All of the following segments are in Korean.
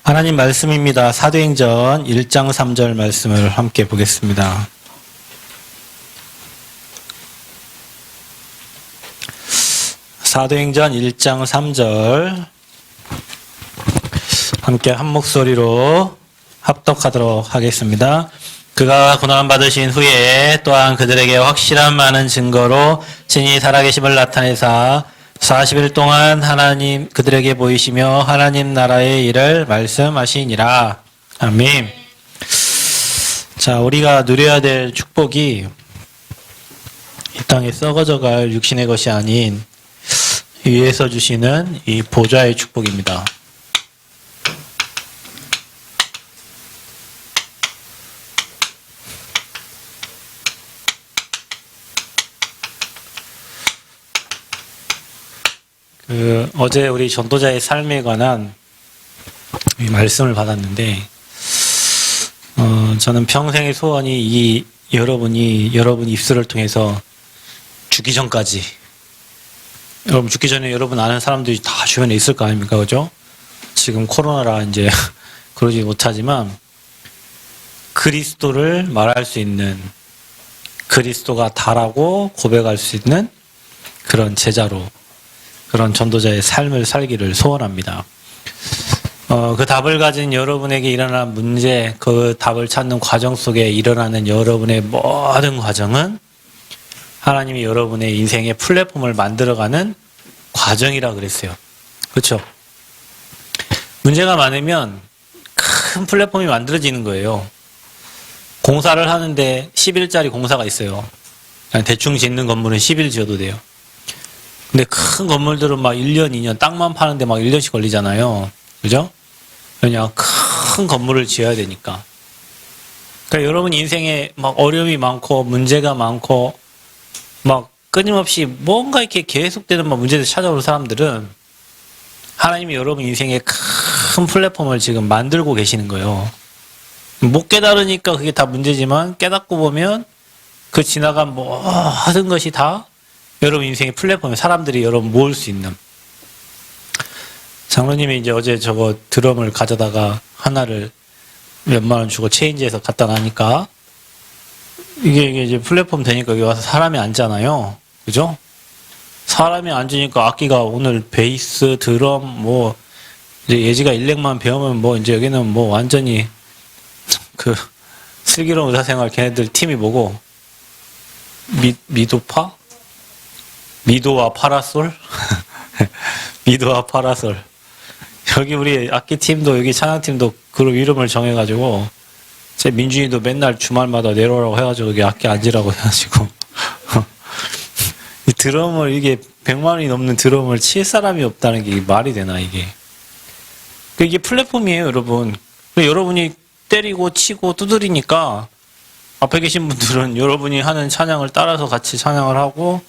하나님 말씀입니다. 사도행전 1장 3절 말씀을 함께 보겠습니다. 사도행전 1장 3절 함께 한 목소리로 합독하도록 하겠습니다. 그가 고난 받으신 후에 또한 그들에게 확실한 많은 증거로 진히 살아계심을 나타내사 40일 동안 하나님 그들에게 보이시며 하나님 나라의 일을 말씀하시니라. 아멘. 자, 우리가 누려야 될 축복이 이 땅에 썩어져갈 육신의 것이 아닌 위에서 주시는 이 보좌의 축복입니다. 어제 우리 전도자의 삶에 관한 말씀을 받았는데, 저는 평생의 소원이 여러분 입술을 통해서 죽기 전까지, 여러분 죽기 전에 여러분 아는 사람들이 다 주변에 있을 거 아닙니까? 그죠? 지금 코로나라 이제 그러지 못하지만, 그리스도를 말할 수 있는, 그리스도가 다라고 고백할 수 있는 그런 제자로, 그런 전도자의 삶을 살기를 소원합니다. 그 답을 가진 여러분에게 일어난 문제, 그 답을 찾는 과정 속에 일어나는 여러분의 모든 과정은 하나님이 여러분의 인생의 플랫폼을 만들어가는 과정이라 그랬어요. 그렇죠? 문제가 많으면 큰 플랫폼이 만들어지는 거예요. 공사를 하는데 10일짜리 공사가 있어요. 그냥 대충 짓는 건물은 10일 지어도 돼요. 근데 큰 건물들은 막 1년, 2년, 땅만 파는데 막 1년씩 걸리잖아요. 그죠? 왜냐, 큰 건물을 지어야 되니까. 그러니까 여러분 인생에 막 어려움이 많고, 문제가 많고, 막 끊임없이 뭔가 이렇게 계속되는 막 문제들 찾아오는 사람들은 하나님이 여러분 인생에 큰 플랫폼을 지금 만들고 계시는 거예요. 못 깨달으니까 그게 다 문제지만 깨닫고 보면 그 지나간 모든 것이 다 여러분 인생의 플랫폼에 사람들이 여러분 모을 수 있는. 장로님이 이제 어제 저거 드럼을 가져다가 하나를 몇만 원 주고 체인지에서 갖다 놔니까 이게 이제 플랫폼 되니까 여기 와서 사람이 앉잖아요. 그죠? 사람이 앉으니까 악기가 오늘 베이스, 드럼, 뭐 이제 예지가 일렉만 배우면 뭐 이제 여기는 뭐 완전히 그 슬기로운 의사생활 걔네들 팀이 뭐고 미도파? 미도와 파라솔? 미도와 파라솔. 여기 우리 악기팀도 여기 찬양팀도 그룹 이름을 정해가지고 제 민준이도 맨날 주말마다 내려오라고 해가지고 여기 악기 앉으라고 해가지고 이 드럼을 이게 100만 원이 넘는 드럼을 칠 사람이 없다는 게 말이 되나 이게. 이게 플랫폼이에요 여러분. 여러분이 때리고 치고 두드리니까 앞에 계신 분들은 여러분이 하는 찬양을 따라서 같이 찬양을 하고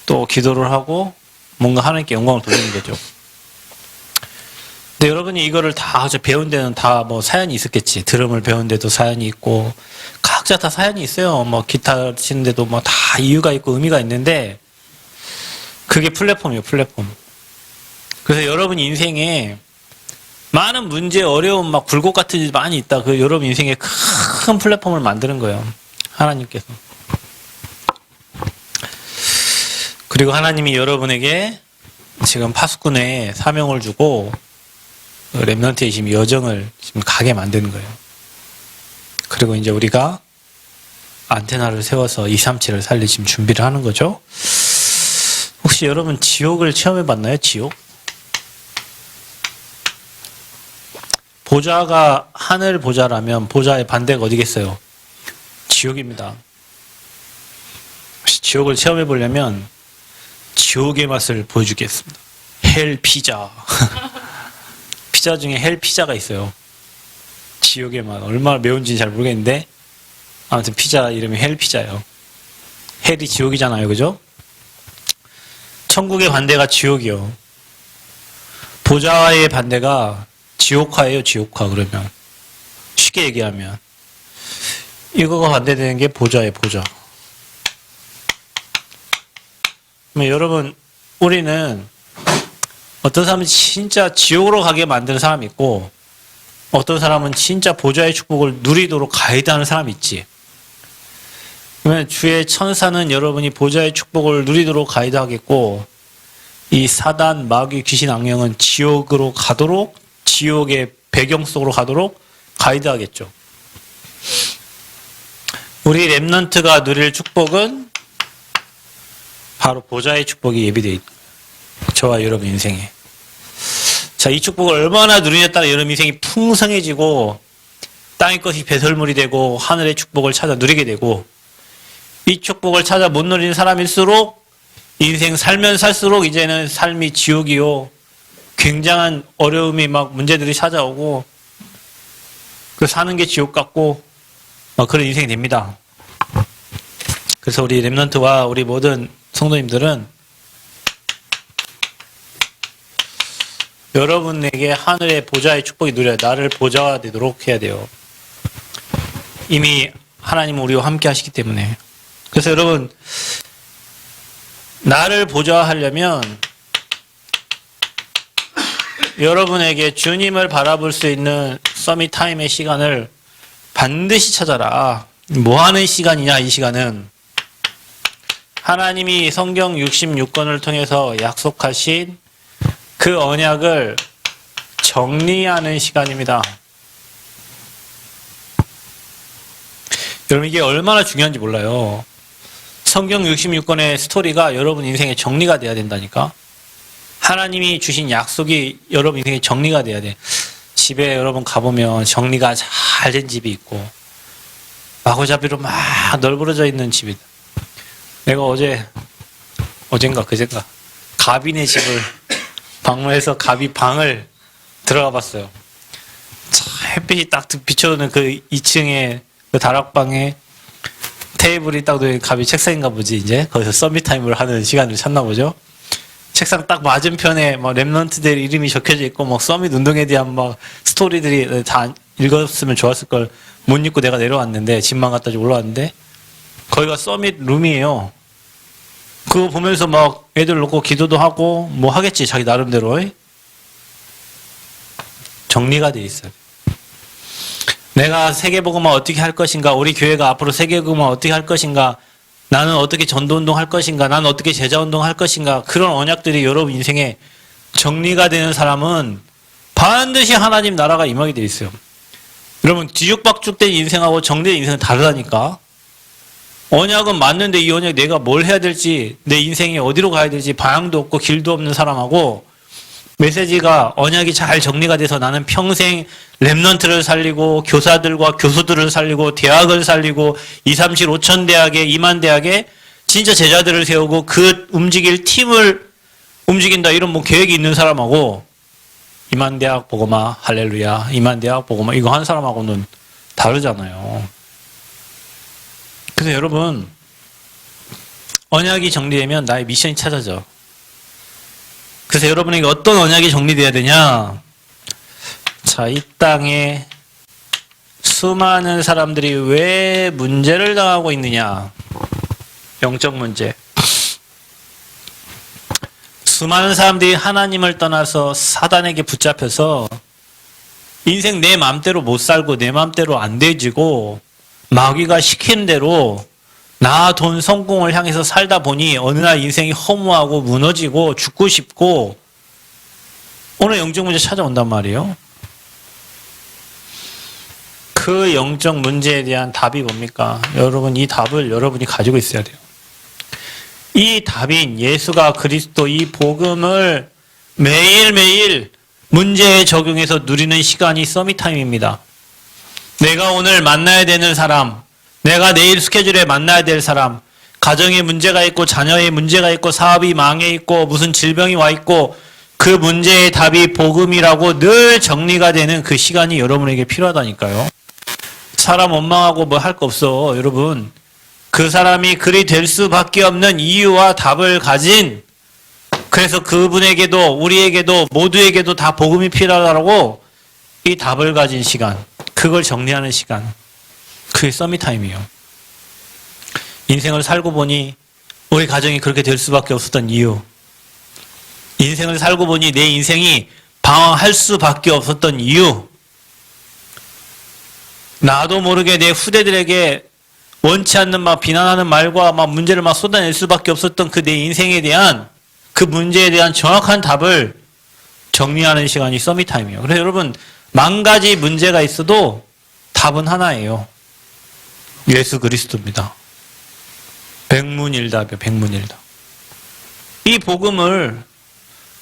또 기도를 하고 뭔가 하나님께 영광을 돌리는 거죠. 근데 여러분이 이거를 다 배운 데는 다 뭐 사연이 있었겠지. 드럼을 배운 데도 사연이 있고 각자 다 사연이 있어요. 뭐 기타 치는 데도 뭐 다 이유가 있고 의미가 있는데 그게 플랫폼이에요. 플랫폼. 그래서 여러분 인생에 많은 문제, 어려움, 막 굴곡 같은 일이 많이 있다. 그 여러분 인생에 큰 플랫폼을 만드는 거예요. 하나님께서. 그리고 하나님이 여러분에게 지금 파수꾼의 사명을 주고 렘넌트의 지금 여정을 지금 가게 만드는 거예요. 그리고 이제 우리가 안테나를 세워서 237을 살릴 지금 준비를 하는 거죠. 혹시 여러분 지옥을 체험해 봤나요? 지옥? 보좌가 하늘 보좌라면 보좌의 반대가 어디겠어요? 지옥입니다. 혹시 지옥을 체험해 보려면 지옥의 맛을 보여주겠습니다. 헬 피자. 피자 중에 헬 피자가 있어요. 지옥의 맛. 얼마나 매운지는 잘 모르겠는데 아무튼 피자 이름이 헬 피자예요. 헬이 지옥이잖아요. 그죠? 천국의 반대가 지옥이요. 보좌의 반대가 지옥화예요. 지옥화 그러면. 쉽게 얘기하면. 이거가 반대되는 게 보좌예요. 보좌. 여러분, 우리는 어떤 사람은 진짜 지옥으로 가게 만드는 사람이 있고, 어떤 사람은 진짜 보좌의 축복을 누리도록 가이드하는 사람이 있지. 그러면 주의 천사는 여러분이 보좌의 축복을 누리도록 가이드하겠고, 이 사단, 마귀, 귀신, 악령은 지옥으로 가도록, 지옥의 배경 속으로 가도록 가이드하겠죠. 우리 렘넌트가 누릴 축복은 바로 보좌의 축복이 예비되어 있다. 저와 여러분 인생에. 자, 이 축복을 얼마나 누리냐에 따라 여러분 인생이 풍성해지고 땅의 것이 배설물이 되고 하늘의 축복을 찾아 누리게 되고, 이 축복을 찾아 못 누리는 사람일수록 인생 살면 살수록 이제는 삶이 지옥이요, 굉장한 어려움이 막 문제들이 찾아오고 그 사는 게 지옥 같고 그런 인생이 됩니다. 그래서 우리 렘넌트와 우리 모든 성도님들은 여러분에게 하늘의 보좌의 축복이 누려야, 나를 보좌가 되도록 해야 돼요. 이미 하나님은 우리와 함께 하시기 때문에. 그래서 여러분, 나를 보좌하려면 여러분에게 주님을 바라볼 수 있는 서밋 타임의 시간을 반드시 찾아라. 뭐 하는 시간이냐, 이 시간은? 하나님이 성경 66권을 통해서 약속하신 그 언약을 정리하는 시간입니다. 여러분, 이게 얼마나 중요한지 몰라요. 성경 66권의 스토리가 여러분 인생에 정리가 돼야 된다니까. 하나님이 주신 약속이 여러분 인생에 정리가 돼야 돼. 집에 여러분 가보면 정리가 잘 된 집이 있고 마구잡이로 막 널브러져 있는 집이다. 내가 어젠가 그젠가 가비네 집을 방문해서 가비 방을 들어가 봤어요. 햇빛이 딱 비춰오는 그 2층에 그 다락방에 테이블이 딱 가비 책상인가 보지. 이제 거기서 서밋 타임을 하는 시간을 찾나 보죠. 책상 딱 맞은편에 막 렘넌트들 이름이 적혀져 있고 막 서밋 운동에 대한 막 스토리들이 다 읽었으면 좋았을 걸 못 읽고 내가 내려왔는데, 집만 갖다 주고 올라왔는데 거기가 서밋 룸이에요. 그거 보면서 막 애들 놓고 기도도 하고 뭐 하겠지, 자기 나름대로. 정리가 돼 있어요. 내가 세계복음화 어떻게 할 것인가, 우리 교회가 앞으로 세계복음화 어떻게 할 것인가, 나는 어떻게 전도운동 할 것인가, 나는 어떻게 제자운동 할 것인가, 그런 언약들이 여러분 인생에 정리가 되는 사람은 반드시 하나님 나라가 임하게 돼 있어요. 여러분, 뒤죽박죽된 인생하고 정리된 인생은 다르다니까. 언약은 맞는데 이 언약 내가 뭘 해야 될지, 내 인생이 어디로 가야 될지 방향도 없고 길도 없는 사람하고, 메시지가 언약이 잘 정리가 돼서 나는 평생 렘넌트를 살리고 교사들과 교수들을 살리고 대학을 살리고 2, 3, 7, 5천 대학에 2만 대학에 진짜 제자들을 세우고 그 움직일 팀을 움직인다, 이런 뭐 계획이 있는 사람하고 2만 대학 복음화 할렐루야, 2만 대학 복음화 이거 한 사람하고는 다르잖아요. 그래서 여러분, 언약이 정리되면 나의 미션이 찾아져. 그래서 여러분에게 어떤 언약이 정리돼야 되냐? 자, 이 땅에 수많은 사람들이 왜 문제를 당하고 있느냐? 영적 문제. 수많은 사람들이 하나님을 떠나서 사단에게 붙잡혀서 인생 내 맘대로 못 살고 내 맘대로 안 되지고 마귀가 시키는 대로 나, 돈, 성공을 향해서 살다 보니 어느 날 인생이 허무하고 무너지고 죽고 싶고 오늘 영적 문제 찾아온단 말이에요. 그 영적 문제에 대한 답이 뭡니까? 여러분, 이 답을 여러분이 가지고 있어야 돼요. 이 답인 예수가 그리스도, 이 복음을 매일매일 문제에 적용해서 누리는 시간이 서밋타임입니다. 내가 오늘 만나야 되는 사람, 내가 내일 스케줄에 만나야 될 사람, 가정에 문제가 있고 자녀에 문제가 있고 사업이 망해 있고 무슨 질병이 와 있고 그 문제의 답이 복음이라고 늘 정리가 되는 그 시간이 여러분에게 필요하다니까요. 사람 원망하고 뭐 할 거 없어. 여러분, 그 사람이 그리 될 수밖에 없는 이유와 답을 가진, 그래서 그분에게도 우리에게도 모두에게도 다 복음이 필요하다고 이 답을 가진 시간, 그걸 정리하는 시간, 그게 서밋타임이에요. 인생을 살고 보니 우리 가정이 그렇게 될 수밖에 없었던 이유, 인생을 살고 보니 내 인생이 방황할 수밖에 없었던 이유, 나도 모르게 내 후대들에게 원치 않는 막 비난하는 말과 막 문제를 막 쏟아낼 수밖에 없었던 그 내 인생에 대한 그 문제에 대한 정확한 답을 정리하는 시간이 서밋타임이에요. 그래서 여러분, 10,000가지 문제가 있어도 답은 하나예요. 예수 그리스도입니다. 백문일답이요, 백문일답. 이 복음을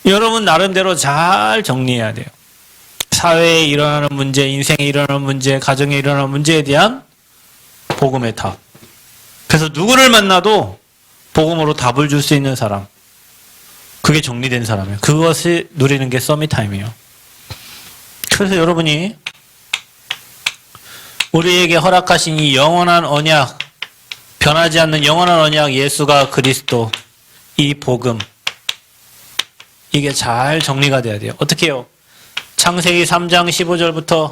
여러분 나름대로 잘 정리해야 돼요. 사회에 일어나는 문제, 인생에 일어나는 문제, 가정에 일어나는 문제에 대한 복음의 답. 그래서 누구를 만나도 복음으로 답을 줄 수 있는 사람. 그게 정리된 사람이에요. 그것을 누리는 게 서밋타임이에요. 그래서 여러분이 우리에게 허락하신 이 영원한 언약, 변하지 않는 영원한 언약, 예수가 그리스도, 이 복음, 이게 잘 정리가 돼야 돼요. 어떻게 해요? 창세기 3장 15절부터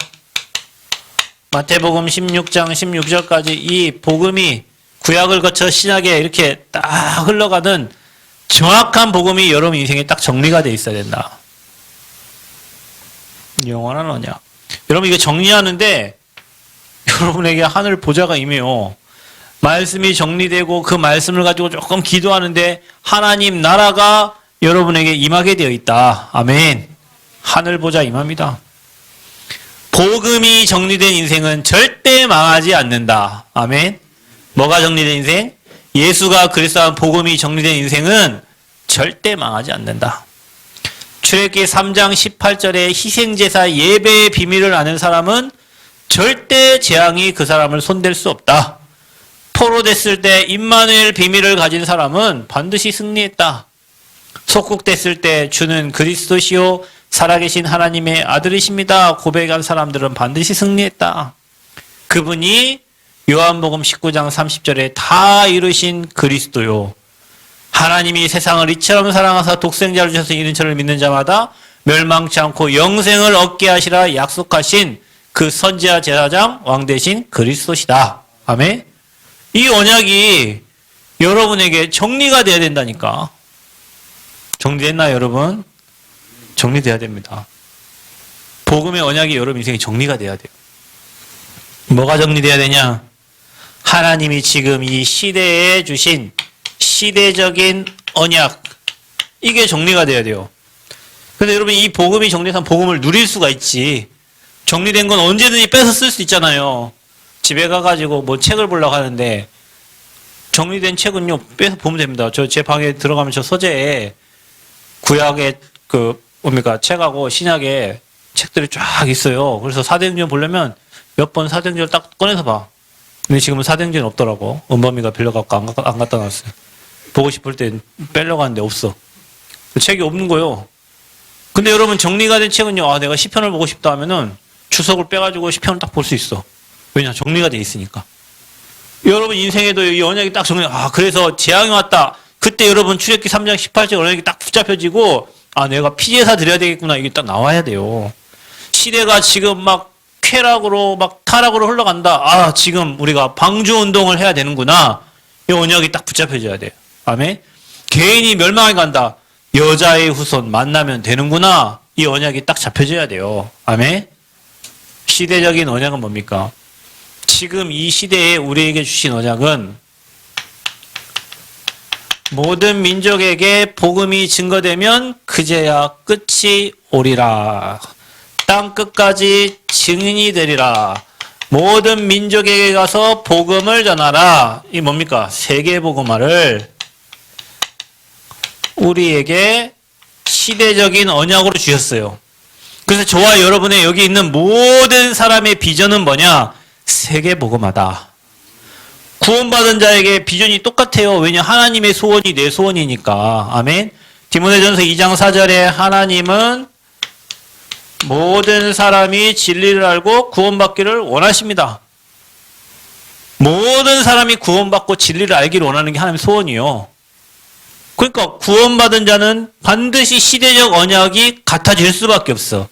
마태복음 16장 16절까지 이 복음이 구약을 거쳐 신약에 이렇게 딱 흘러가는 정확한 복음이 여러분 인생에 딱 정리가 돼 있어야 된다. 영원한 언약. 여러분 이거 정리하는데 여러분에게 하늘 보좌가 임해요. 말씀이 정리되고 그 말씀을 가지고 조금 기도하는데 하나님 나라가 여러분에게 임하게 되어 있다. 아멘. 하늘 보좌 임합니다. 복음이 정리된 인생은 절대 망하지 않는다. 아멘. 뭐가 정리된 인생? 예수가 그리스도한 복음이 정리된 인생은 절대 망하지 않는다. 출애굽기 3장 18절에 희생제사 예배의 비밀을 아는 사람은 절대 재앙이 그 사람을 손댈 수 없다. 포로됐을 때 임마누엘 비밀을 가진 사람은 반드시 승리했다. 속국됐을 때 주는 그리스도시요 살아계신 하나님의 아들이십니다. 고백한 사람들은 반드시 승리했다. 그분이 요한복음 19장 30절에 다 이루신 그리스도요. 하나님이 세상을 이처럼 사랑하사 독생자를 주셔서 이른 저를 믿는 자마다 멸망치 않고 영생을 얻게 하시라 약속하신 그 선지자 제사장 왕 대신 그리스도시다. 아멘. 이 언약이 여러분에게 정리가 돼야 된다니까. 정리됐나요, 여러분? 정리돼야 됩니다. 복음의 언약이 여러분 인생에 정리가 돼야 돼요. 뭐가 정리돼야 되냐? 하나님이 지금 이 시대에 주신 시대적인 언약, 이게 정리가 돼야 돼요. 그래서 여러분 이 복음이 정리된 복음을 누릴 수가 있지. 정리된 건 언제든지 뺏어 쓸 수 있잖아요. 집에 가가지고 뭐 책을 보려고 하는데 정리된 책은요 빼서 보면 됩니다. 저 제 방에 들어가면 저 서재에 구약의 책하고 신약의 책들이 쫙 있어요. 그래서 사도행전 보려면 몇 번 사도행전을 딱 꺼내서 봐. 근데 지금은 사도행전이 없더라고. 은범이가 빌려갖고 안 갖다 놨어요. 보고 싶을 때 빼려고 하는데 없어. 책이 없는 거요. 근데 여러분 정리가 된 책은요. 내가 시편을 보고 싶다 하면은 주석을 빼가지고 시편을 딱 볼 수 있어. 왜냐? 정리가 돼 있으니까. 여러분 인생에도 이 언약이 딱 그래서 재앙이 왔다. 그때 여러분 출애굽기 3장 18절 언약이 딱 붙잡혀지고 내가 피제사 드려야 되겠구나. 이게 딱 나와야 돼요. 시대가 지금 막 쾌락으로 막 타락으로 흘러간다. 지금 우리가 방주 운동을 해야 되는구나. 이 언약이 딱 붙잡혀져야 돼요. 아멘. 개인이 멸망해 간다. 여자의 후손 만나면 되는구나. 이 언약이 딱 잡혀져야 돼요. 아멘. 시대적인 언약은 뭡니까? 지금 이 시대에 우리에게 주신 언약은 모든 민족에게 복음이 증거되면 그제야 끝이 오리라. 땅 끝까지 증인이 되리라. 모든 민족에게 가서 복음을 전하라. 이 뭡니까? 세계복음화를 우리에게 시대적인 언약으로 주셨어요. 그래서 저와 여러분의 여기 있는 모든 사람의 비전은 뭐냐? 세계복음화다. 구원받은 자에게 비전이 똑같아요. 왜냐? 하나님의 소원이 내 소원이니까. 아멘. 디모데전서 2장 4절에 하나님은 모든 사람이 진리를 알고 구원받기를 원하십니다. 모든 사람이 구원받고 진리를 알기를 원하는 게 하나님의 소원이요. 그러니까 구원받은 자는 반드시 시대적 언약이 같아질 수밖에 없어.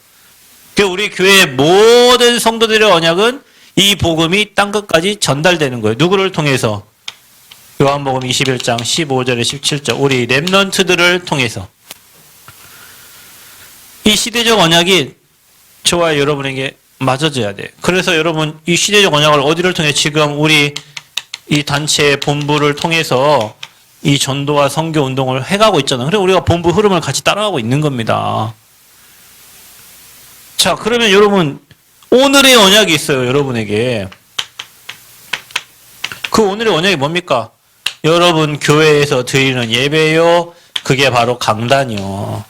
우리 교회의 모든 성도들의 언약은 이 복음이 땅끝까지 전달되는 거예요. 누구를 통해서? 요한복음 21장 15절에 17절 우리 렘넌트들을 통해서. 이 시대적 언약이 저와 여러분에게 맞아져야 돼. 그래서 여러분 이 시대적 언약을 어디를 통해 지금 우리 이 단체 본부를 통해서 이 전도와 선교 운동을 해가고 있잖아요. 그래서 우리가 본부 흐름을 같이 따라가고 있는 겁니다. 자, 그러면 여러분 오늘의 언약이 있어요. 여러분에게. 그 오늘의 언약이 뭡니까? 여러분 교회에서 드리는 예배요. 그게 바로 강단이요.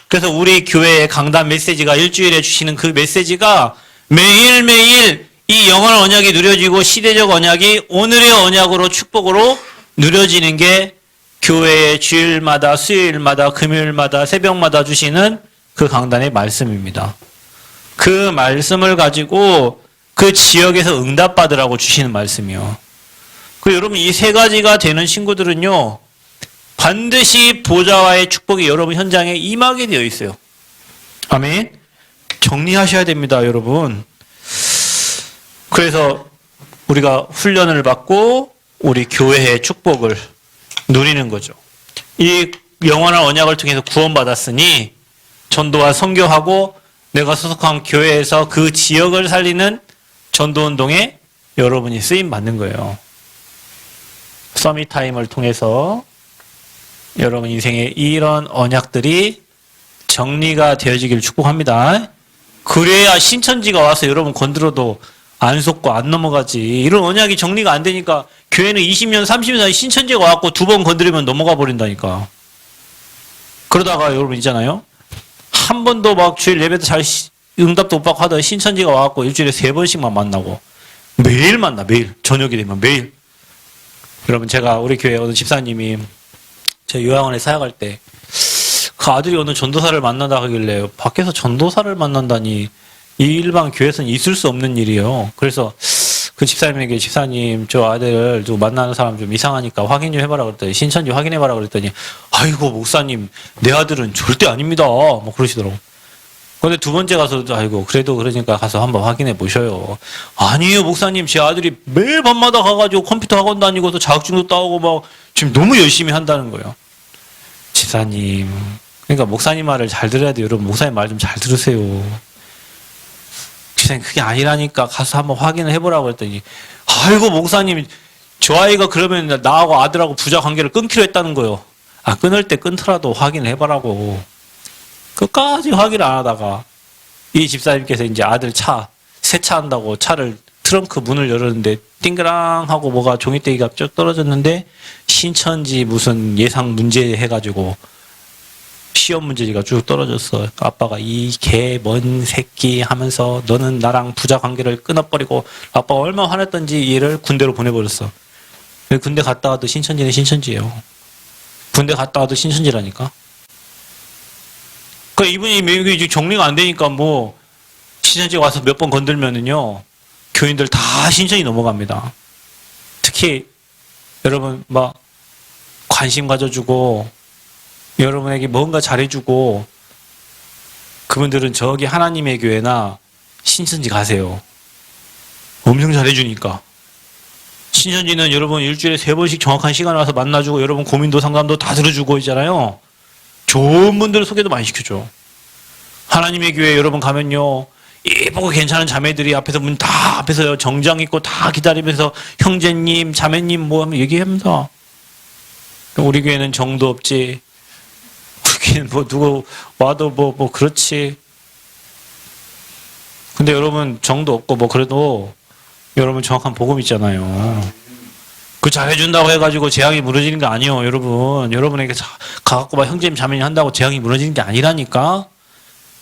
그래서 우리 교회의 강단 메시지가 일주일에 주시는 그 메시지가 매일매일 이 영원한 언약이 누려지고 시대적 언약이 오늘의 언약으로 축복으로 누려지는 게 교회의 주일마다 수요일마다 금요일마다 새벽마다 주시는 그 강단의 말씀입니다. 그 말씀을 가지고 그 지역에서 응답받으라고 주시는 말씀이요. 그 여러분 이 세 가지가 되는 친구들은요. 반드시 보좌와의 축복이 여러분 현장에 임하게 되어 있어요. 아멘. 정리하셔야 됩니다, 여러분. 그래서 우리가 훈련을 받고 우리 교회의 축복을 누리는 거죠. 이 영원한 언약을 통해서 구원받았으니 전도와 선교하고 내가 소속한 교회에서 그 지역을 살리는 전도운동에 여러분이 쓰임 받는 거예요. 서밋타임을 통해서 여러분 인생에 이런 언약들이 정리가 되어지길 축복합니다. 그래야 신천지가 와서 여러분 건드려도 안 속고 안 넘어가지. 이런 언약이 정리가 안 되니까 교회는 20년, 30년 사이 신천지가 와갖고 두 번 건드리면 넘어가 버린다니까. 그러다가 여러분 있잖아요. 한 번도 막 주일 예배도 잘 응답도 못 받고 하다가 신천지가 와갖고 일주일에 3번씩만 만나고 매일 만나. 매일. 저녁이 되면 매일. 여러분 제가 우리 교회 어느 집사님이 제 요양원에 사역할 때 그 아들이 어느 전도사를 만난다 하길래 밖에서 전도사를 만난다니 이 일반 교회에서는 있을 수 없는 일이에요. 그래서 그 집사님에게 집사님 저 아들 좀 만나는 사람 좀 이상하니까 확인 좀 해봐라 그랬더니 신천지 확인해봐라 그랬더니 아이고 목사님 내 아들은 절대 아닙니다. 뭐 그러시더라고. 근데 두 번째 가서 아이고 그래도 그러니까 가서 한번 확인해 보셔요. 아니에요 목사님 제 아들이 매일 밤마다 가가지고 컴퓨터 학원 다니고서 자격증도 따오고 막 지금 너무 열심히 한다는 거예요. 집사님 그러니까 목사님 말을 잘 들어야 돼요. 여러분 목사님 말 좀 잘 들으세요. 집사님 그게 아니라니까 가서 한번 확인을 해보라고 했더니 아이고 목사님 저 아이가 그러면 나하고 아들하고 부자 관계를 끊기로 했다는 거예요. 아 끊을 때 끊더라도 확인을 해보라고. 끝까지 확인을 안 하다가 이 집사님께서 이제 아들 차 세차한다고 차를 트렁크 문을 열었는데 띵그랑 하고 뭐가 종이떼기가 쭉 떨어졌는데 신천지 무슨 예상 문제 해가지고 시험 문제지가 쭉 떨어졌어. 아빠가 이 개 뭔 새끼 하면서 너는 나랑 부자 관계를 끊어버리고 아빠가 얼마나 화냈던지 얘를 군대로 보내버렸어. 군대 갔다 와도 신천지는 신천지예요. 군대 갔다 와도 신천지라니까. 그러니까 이분이 정리가 안 되니까 뭐 신천지 와서 몇 번 건들면은요 교인들 다 신천지 넘어갑니다. 특히 여러분 막 관심 가져주고 여러분에게 뭔가 잘해주고 그분들은 저기 하나님의 교회나 신천지 가세요. 엄청 잘해주니까. 신천지는 여러분 일주일에 3번씩 정확한 시간에 와서 만나주고 여러분 고민도 상담도 다 들어주고 있잖아요. 좋은 분들 소개도 많이 시켜줘. 하나님의 교회 여러분 가면요. 예쁘고 괜찮은 자매들이 앞에서 문 다 앞에서 정장 입고 다 기다리면서 형제님, 자매님 뭐 하면 얘기합니다. 우리 교회는 정도 없지. 우리 교회는 뭐 누구 와도 뭐 그렇지. 근데 여러분 정도 없고 뭐 그래도 여러분 정확한 복음 있잖아요. 그 잘해준다고 해가지고 재앙이 무너지는 게 아니에요, 여러분. 여러분에게 가갖고 막 형제님 자매님 한다고 재앙이 무너지는 게 아니라니까.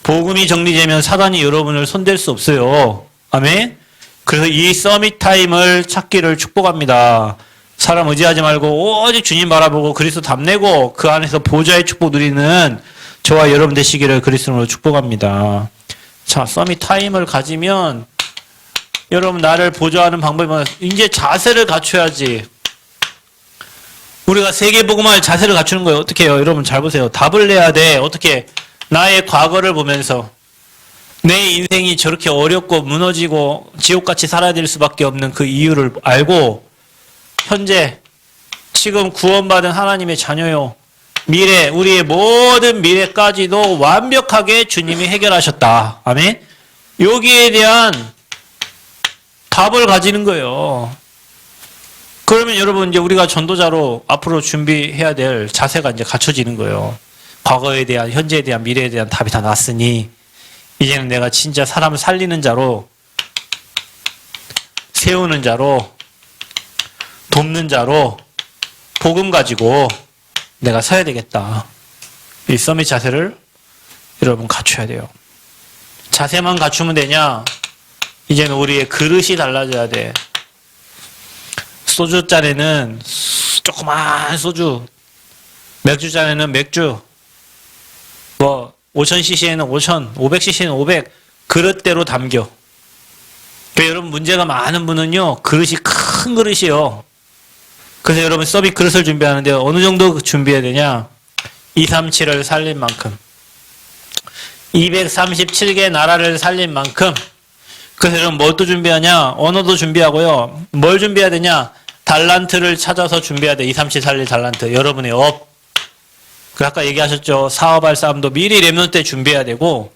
복음이 정리되면 사단이 여러분을 손댈 수 없어요. 아멘? 그래서 이 서밋 타임을 찾기를 축복합니다. 사람 의지하지 말고 오직 주님 바라보고 그리스도 답내고 그 안에서 보좌의 축복 누리는 저와 여러분 되시기를 그리스도로 축복합니다. 자, 서밋 타임을 가지면 여러분 나를 보좌하는 방법이 뭐냐? 이제 자세를 갖춰야지. 우리가 세계복음화의 자세를 갖추는 거예요. 어떻게 해요? 여러분 잘 보세요. 답을 내야 돼. 어떻게? 나의 과거를 보면서 내 인생이 저렇게 어렵고 무너지고 지옥같이 살아야 될 수밖에 없는 그 이유를 알고 현재 지금 구원받은 하나님의 자녀요. 미래, 우리의 모든 미래까지도 완벽하게 주님이 해결하셨다. 아멘? 여기에 대한 답을 가지는 거예요. 그러면 여러분 이제 우리가 전도자로 앞으로 준비해야 될 자세가 이제 갖춰지는 거예요. 과거에 대한, 현재에 대한, 미래에 대한 답이 다 났으니 이제는 내가 진짜 사람을 살리는 자로, 세우는 자로, 돕는 자로 복음 가지고 내가 서야 되겠다. 이 서밋 자세를 여러분 갖춰야 돼요. 자세만 갖추면 되냐? 이제는 우리의 그릇이 달라져야 돼. 소주잔에는 조그만 소주, 맥주잔에는 맥주, 뭐 5000cc에는 5000, 500cc에는 500 그릇대로 담겨. 그러니까 여러분 문제가 많은 분은요, 그릇이 큰 그릇이요. 그래서 여러분 서밋 그릇을 준비하는데 어느 정도 준비해야 되냐? 237을 살린 만큼, 237개 나라를 살린 만큼. 그래서 여러분 뭘 또 준비하냐? 언어도 준비하고요. 뭘 준비해야 되냐? 달란트를 찾아서 준비해야 돼. 237 살릴 달란트. 여러분의 업. 그 아까 얘기하셨죠. 사업할 싸움도 미리 랩넌트 때 준비해야 되고,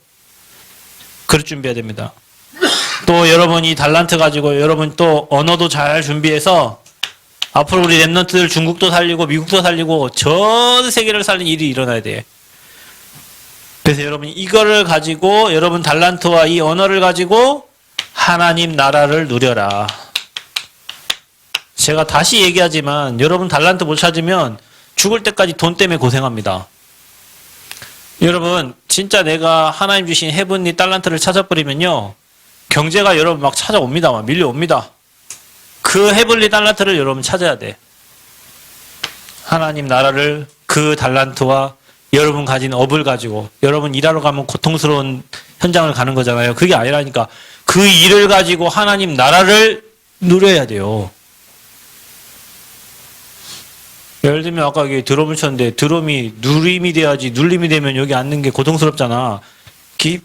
그릇 준비해야 됩니다. 또 여러분이 달란트 가지고 여러분 또 언어도 잘 준비해서 앞으로 우리 랩넌트들 중국도 살리고 미국도 살리고 전 세계를 살린 일이 일어나야 돼. 그래서 여러분 이거를 가지고 여러분 달란트와 이 언어를 가지고 하나님 나라를 누려라. 제가 다시 얘기하지만 여러분 달란트 못 찾으면 죽을 때까지 돈 때문에 고생합니다. 여러분 진짜 내가 하나님 주신 헤븐리 달란트를 찾아버리면요, 경제가 여러분 막 찾아옵니다. 막 밀려옵니다. 그 헤븐리 달란트를 여러분 찾아야 돼. 하나님 나라를, 그 달란트와 여러분 가진 업을 가지고, 여러분 일하러 가면 고통스러운 현장을 가는 거잖아요. 그게 아니라니까. 그 일을 가지고 하나님 나라를 누려야 돼요. 예를 들면 아까 여기 드럼을 쳤는데 드럼이 누림이 돼야지, 눌림이 되면 여기 앉는 게 고통스럽잖아.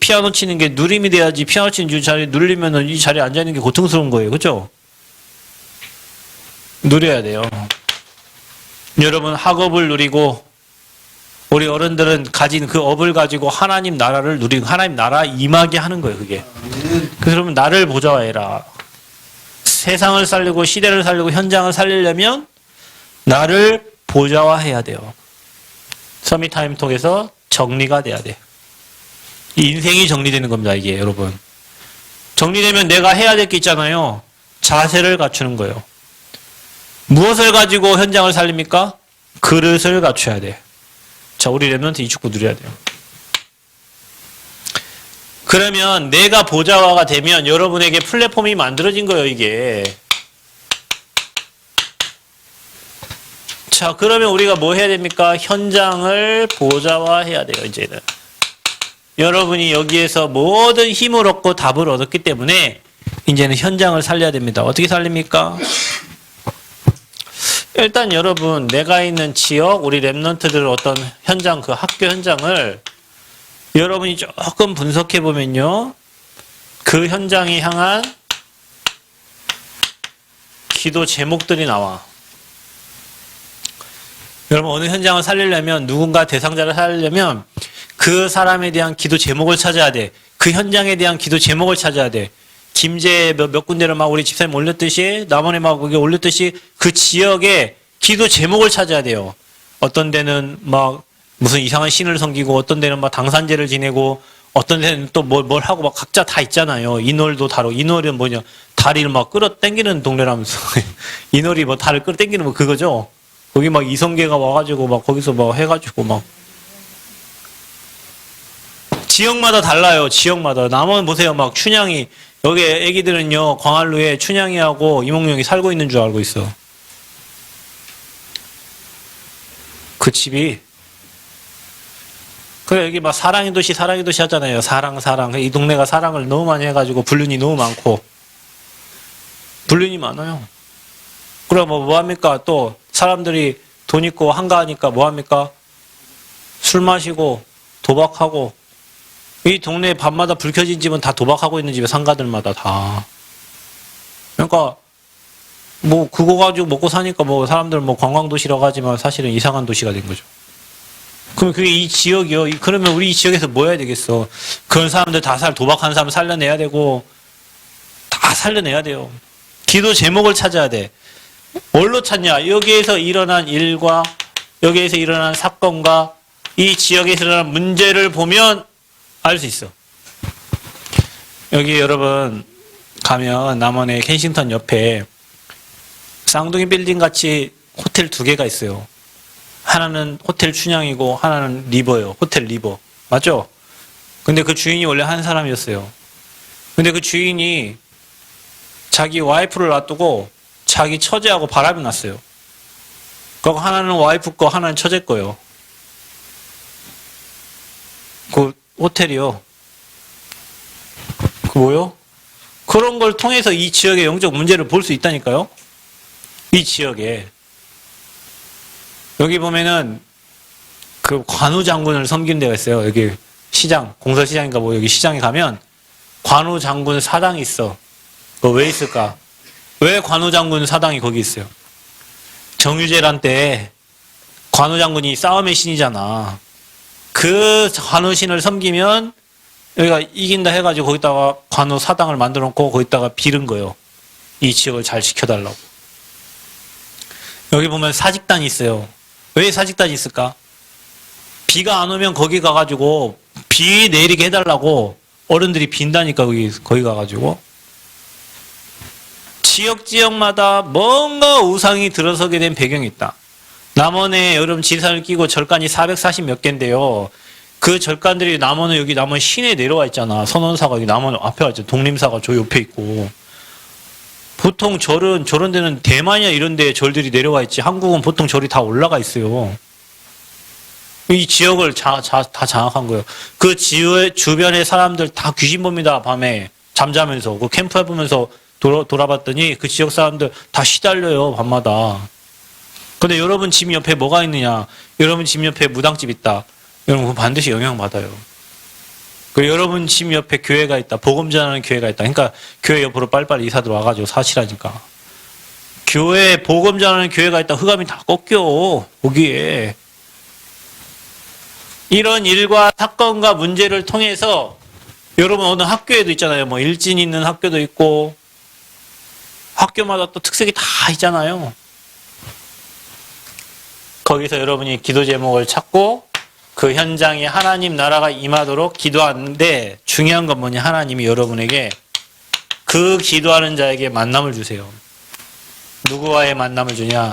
피아노 치는 게 누림이 돼야지, 피아노 치는 자리에 눌리면은 이 자리에 앉아있는 게 고통스러운 거예요. 그죠? 누려야 돼요. 여러분 학업을 누리고, 우리 어른들은 가진 그 업을 가지고 하나님 나라를 누리고 하나님 나라 임하게 하는 거예요. 그게. 그래서 여러분 나를 보좌해라. 세상을 살리고 시대를 살리고 현장을 살리려면 나를 보좌화해야 돼요. 서밋타임 통해서 정리가 돼야 돼. 인생이 정리되는 겁니다. 이게 여러분. 정리되면 내가 해야 될 게 있잖아요. 자세를 갖추는 거예요. 무엇을 가지고 현장을 살립니까? 그릇을 갖춰야 돼. 자, 우리 랩넌트 이 축구 누려야 돼요. 그러면 내가 보좌화가 되면 여러분에게 플랫폼이 만들어진 거예요, 이게. 자, 그러면 우리가 뭐 해야 됩니까? 현장을 보좌화해야 돼요, 이제는. 여러분이 여기에서 모든 힘을 얻고 답을 얻었기 때문에 이제는 현장을 살려야 됩니다. 어떻게 살립니까? 일단 여러분, 내가 있는 지역, 우리 랩넌트들 어떤 현장, 그 학교 현장을 여러분이 조금 분석해 보면요, 그 현장에 향한 기도 제목들이 나와. 여러분 어느 현장을 살리려면, 누군가 대상자를 살리려면 그 사람에 대한 기도 제목을 찾아야 돼. 그 현장에 대한 기도 제목을 찾아야 돼. 김제 몇 군데를 막 우리 집사님 올렸듯이, 남원에 막 거기 올렸듯이 그 지역에 기도 제목을 찾아야 돼요. 어떤 데는 막 무슨 이상한 신을 섬기고, 어떤 데는 막 당산제를 지내고, 어떤 데는 또 뭘 하고 막 각자 다 있잖아요. 이놀도 다르고, 이놀은 뭐냐, 다리를 막 끌어 당기는 동네라면서. 이놀이 뭐 다리를 끌어 당기는 뭐 그거죠. 거기 막 이성계가 와가지고 막 거기서 막 해가지고 막. 지역마다 달라요. 지역마다. 남원 보세요. 막 춘향이, 여기 애기들은요, 광안루에 춘향이하고 이몽룡이 살고 있는 줄 알고 있어. 그 집이. 그래, 여기 막 사랑의 도시 하잖아요. 사랑. 이 동네가 사랑을 너무 많이 해가지고 불륜이 너무 많고. 불륜이 많아요. 그럼 뭐 합니까? 또 사람들이 돈 있고 한가하니까 뭐 합니까? 술 마시고 도박하고. 이 동네에 밤마다 불 켜진 집은 다 도박하고 있는 집에 상가들마다 다. 그러니까 뭐 그거 가지고 먹고 사니까 뭐 사람들 뭐 관광도시라고 하지만 사실은 이상한 도시가 된 거죠. 그럼 그게 이 지역이요. 그러면 우리 이 지역에서 뭐 해야 되겠어? 그런 사람들 다 도박하는 사람 살려내야 되고, 다 살려내야 돼요. 기도 제목을 찾아야 돼. 뭘로 찾냐? 여기에서 일어난 일과, 여기에서 일어난 사건과, 이 지역에서 일어난 문제를 보면 알 수 있어. 여기 여러분 가면 남원의 켄싱턴 옆에 쌍둥이 빌딩 같이 호텔 2개가 있어요. 하나는 호텔 춘향이고 하나는 리버예요. 호텔 리버. 맞죠? 근데 그 주인이 원래 한 사람이었어요. 근데 그 주인이 자기 와이프를 놔두고 자기 처제하고 바람이 났어요. 그리고 하나는 와이프 거, 하나는 처제 거예요. 그 호텔이요. 그 뭐요? 그런 걸 통해서 이 지역의 영적 문제를 볼 수 있다니까요. 이 지역에. 여기 보면은 그 관우 장군을 섬긴 데가 있어요. 여기 시장, 공설시장인가 뭐 여기 시장에 가면 관우 장군 사당이 있어. 그거 왜 있을까? 왜 관우 장군 사당이 거기 있어요? 정유재란 때 관우 장군이 싸움의 신이잖아. 그 관우 신을 섬기면 여기가 이긴다 해가지고 거기다가 관우 사당을 만들어 놓고 거기다가 빌은 거예요. 이 지역을 잘 지켜달라고. 여기 보면 사직단이 있어요. 왜 사직단이 있을까? 비가 안 오면 거기 가가지고 비 내리게 해달라고 어른들이 빈다니까 거기 가가지고. 지역마다 뭔가 우상이 들어서게 된 배경이 있다. 남원에 여러분 지리산을 끼고 절간이 440 몇 개인데요. 그 절간들이 남원은 여기 남원 시내에 내려와 있잖아. 선원사가 여기 남원 앞에 와 있죠. 독림사가 저 옆에 있고. 보통 절은 저런 데는 대만이나 이런 데 절들이 내려와 있지. 한국은 보통 절이 다 올라가 있어요. 이 지역을 다 장악한 거예요. 그 주변의 사람들 다 귀신 봅니다. 밤에 잠자면서 그 캠프 해보면서 돌아봤더니 그 지역 사람들 다 시달려요. 밤마다. 근데 여러분 집 옆에 뭐가 있느냐? 여러분 집 옆에 무당집 있다. 여러분 그거 반드시 영향받아요. 그 여러분 집 옆에 교회가 있다. 복음 전하는 교회가 있다. 그러니까 교회 옆으로 빨리빨리 이사 들어와가지고 사시라니까. 교회 복음 전하는 교회가 있다. 흑암이 다 꺾여. 거기에. 이런 일과 사건과 문제를 통해서 여러분 어느 학교에도 있잖아요. 뭐 일진 있는 학교도 있고 학교마다 또 특색이 다 있잖아요. 거기서 여러분이 기도 제목을 찾고 그 현장에 하나님 나라가 임하도록 기도하는데 중요한 건 뭐냐? 하나님이 여러분에게 그 기도하는 자에게 만남을 주세요. 누구와의 만남을 주냐?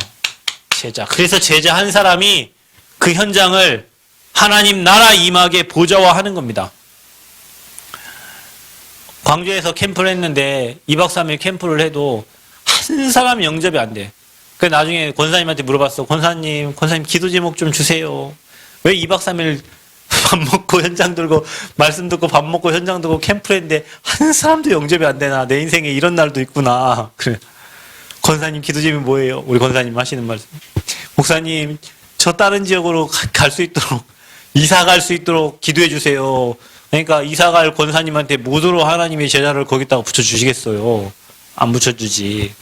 제자. 그래서 제자 한 사람이 그 현장을 하나님 나라 임하게 보좌화하는 겁니다. 광주에서 캠프를 했는데 2박 3일 캠프를 해도 한 사람 영접이 안 돼. 그래서 나중에 권사님한테 물어봤어. 권사님 기도 제목 좀 주세요. 왜 2박 3일 밥 먹고 현장 들고 말씀 듣고 밥 먹고 현장 들고 캠프를 했는데 한 사람도 영접이 안 되나. 내 인생에 이런 날도 있구나. 그래. 권사님 기도 제목이 뭐예요? 우리 권사님 하시는 말씀. 목사님 저 다른 지역으로 갈 수 있도록 이사 갈 수 있도록 기도해 주세요. 그러니까 이사 갈 권사님한테 무도로 하나님의 제자를 거기다가 붙여주시겠어요? 안 붙여주지.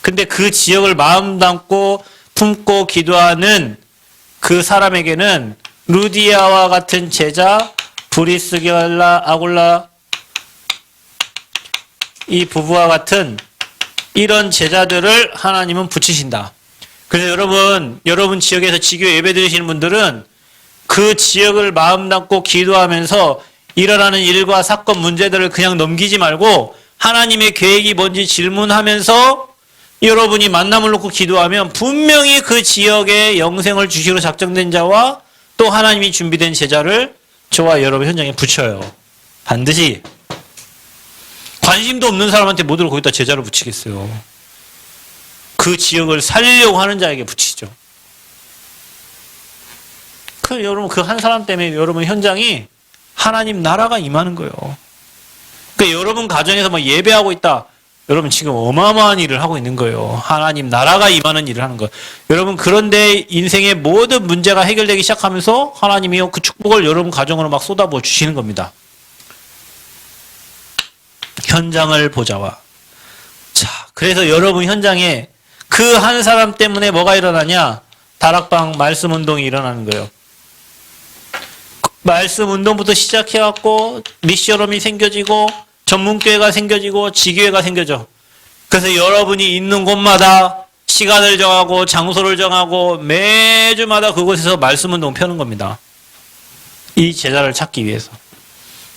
근데 그 지역을 마음 담고 품고 기도하는 그 사람에게는 루디아와 같은 제자, 브리스겔라, 아굴라 이 부부와 같은 이런 제자들을 하나님은 붙이신다. 그래서 여러분 지역에서 지교 예배 드리시는 분들은 그 지역을 마음 담고 기도하면서 일어나는 일과 사건 문제들을 그냥 넘기지 말고 하나님의 계획이 뭔지 질문하면서 여러분이 만남을 놓고 기도하면 분명히 그 지역에 영생을 주시기로 작정된 자와 또 하나님이 준비된 제자를 저와 여러분 현장에 붙여요. 반드시. 관심도 없는 사람한테 모두를 거기다 제자를 붙이겠어요. 그 지역을 살리려고 하는 자에게 붙이죠. 여러분 그 한 사람 때문에 여러분 현장이 하나님 나라가 임하는 거예요. 그러니까 여러분 가정에서 뭐 예배하고 있다. 여러분 지금 어마어마한 일을 하고 있는 거예요. 하나님 나라가 임하는 일을 하는 거예요. 여러분 그런데 인생의 모든 문제가 해결되기 시작하면서 하나님이 그 축복을 여러분 가정으로 막 쏟아부어 주시는 겁니다. 현장을 보자와. 자, 그래서 여러분 현장에 그 한 사람 때문에 뭐가 일어나냐? 다락방 말씀 운동이 일어나는 거예요. 말씀 운동부터 시작해갖고 미션홈이 생겨지고 전문교회가 생겨지고 지교회가 생겨져. 그래서 여러분이 있는 곳마다 시간을 정하고 장소를 정하고 매주마다 그곳에서 말씀 운동 펴는 겁니다. 이 제자를 찾기 위해서.